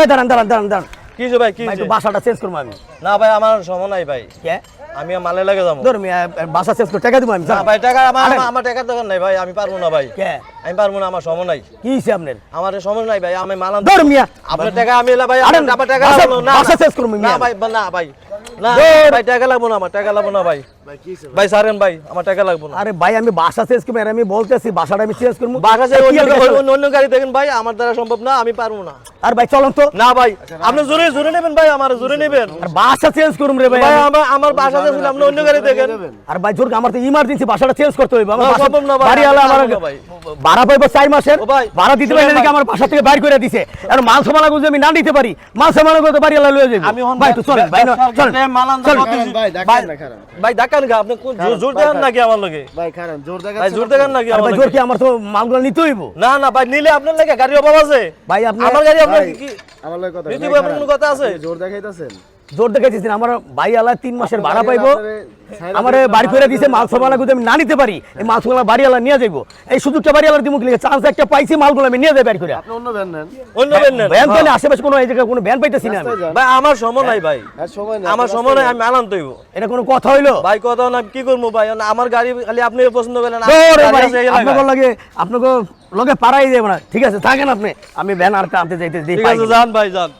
এই দাঁড়ান কি যে ভাই কি ভাই যে? একটু বাসাটা চেঞ্জ করবো আমি। না ভাই আমার সময় নাই ভাই, কে আমি মালে লাগে যাবো। ধর মিয়া বাসা চেঞ্জ করে টাকা দিব আমি। না ভাই টাকা আমার আরে। আমার টাকার দোকান নাই ভাই, আমি পারবো না ভাই, কে আমি পারবো না, আমার সময় নাই, কি হইছে আপনার? আমার সময় নাই ভাই, আমি মালাম ধর মিয়া আপনার টাকা আমি এলা ভাই, আরে আমার টাকা বাসা- লাগবো না, বাসা চেঞ্জ করবো না মিয়া। ভাই, না ভাই, না ধর। ভাই টাকা লাগবো না, আমার টাকা লাগবো না ভাই, ভাই সারেন ভাই, আমার টাকা লাগবো না। আরে ভাই আমি বাসা চেঞ্জ করবো, আর আমি বলতেছি বাসাটা আমি চেঞ্জ করবো। বাসা যে কি আর অন্য অন্য গাড়ি দেখেন ভাই, আমার দ্বারা সম্ভব না, আমি পারবো না। আর ভাই চলুন তো। না ভাই আপনি জোরে জোরে নেবেন ভাই, আমার জোরে নেবেন আর বাসা চেঞ্জ করুম রে ভাই ভাই, আমি। আমার বাসা যে আপনি অন্য গাড়ি দেখেন। আর ভাই জোর আমার তো ইমার্জেন্সি বাসাটা চেঞ্জ করতে হইবে। আমার না, বাসা সম্ভব না ভাই, বাড়িওয়ালা আমার সম্ভব না ভাই। ভাড়া পাইবো 4 মাসের, ও ভাই, ভাড়া দিতে পারি শুনেন না, ভাই। আমার বাসা থেকে বাইর করে দিছে। আর মাল সামানা যদি আমি না দিতে পারি, মাল সামানা করে বাড়িওয়ালা লয়ে যাবে। আমি হন ভাই তো চলেন ভাই, চলেন ভাই ডাকান গা আপনি কোন জোর দেন নাকি আমার লগে? ভাই কারণ জোর দেখা ভাই জোর দেন নাকি আর আমার ভাই লগে? জোর কি আমার তো মালগুলো নিতে হইব। না না ভাই, নিলে আপনার লাগে গাড়ি অভাব আছে ভাই আপনি আমার গাড়ি আপনার ভাই, কি আমার লগে কথা নীতি ভাই, ভাই, আপনার কোনো কথা আছে? জোর দেখাইতাছেন জোর দেখাইতেছেন, আমার ভাইওয়ালা 3 মাসের ভাড়া আপনারে পাইবো, ছাইরা আমার দিতে বাড়ি করে দিছে। মাল সামানা যদি আমি না নিতে পারি, এই মাল সামানা বাড়িওয়ালা নিয়ে যাইবো। এই সুযোগটা বাড়িওয়ালা দিমু, চান্স একটা পাইছি, মালগুলো আমি নিয়ে যাই বাড়ি করে। আপনি অন্য ভ্যান নেন অন্য বেন নেন। ভ্যান তো নেই, আশেপাশে কোনো এই জায়গায় কোনো ভ্যান পাইতেছি না আমি। রাস্তায় যান। ভাই আমার সময় নাই ভাই, আর সময় নেই আমার সময় নাই, আমি আলাম তৈব এটা কোনো কথা হইলো? ভাই, কথা না কি করবো ভাই, আমার গাড়ি খালি আপনি পছন্দ করেন, ওরে ভাই, আপনাকে লাগে আপনাকে লগে পারাই দেব না। ঠিক আছে থাকেন আপনি, আমি ভ্যান আর আনতে যাইতে দিই। ঠিক আছে যান ভাই যান।